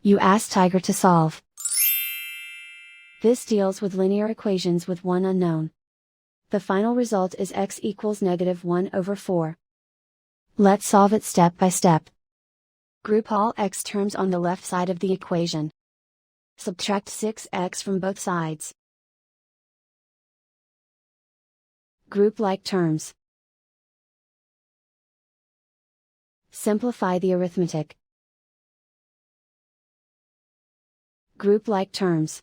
You ask Tiger to solve. This deals with linear equations with one unknown. The final result is x equals -1/4. Let's solve it step by step. Group all x terms on the left side of the equation. Subtract 6x from both sides. Group like terms. Simplify the arithmetic. Group like terms.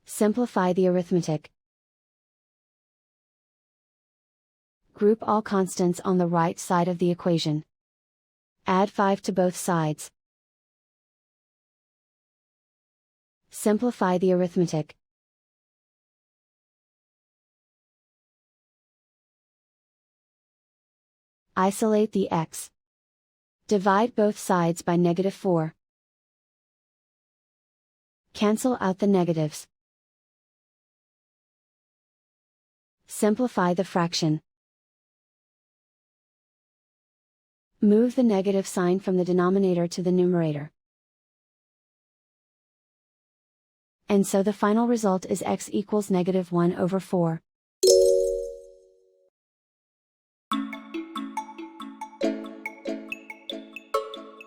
Simplify the arithmetic. Group all constants on the right side of the equation. Add 5 to both sides. Simplify the arithmetic. Isolate the x. Divide both sides by -4. Cancel out the negatives. Simplify the fraction. Move the negative sign from the denominator to the numerator. And so the final result is x equals -1/4.